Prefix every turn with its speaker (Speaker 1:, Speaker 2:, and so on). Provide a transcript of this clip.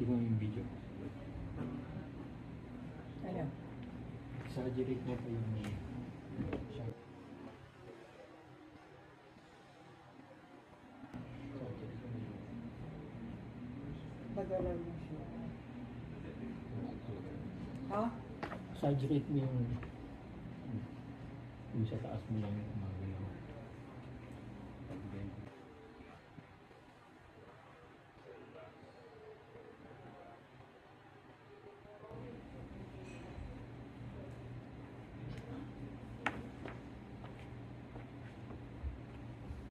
Speaker 1: Tingnan mo yung video.
Speaker 2: Ano?
Speaker 1: Exaggerate mo pa yung
Speaker 2: Tagalan mo siya. Ha?
Speaker 1: exaggerate mo yung sa taas mo lang yung umaga.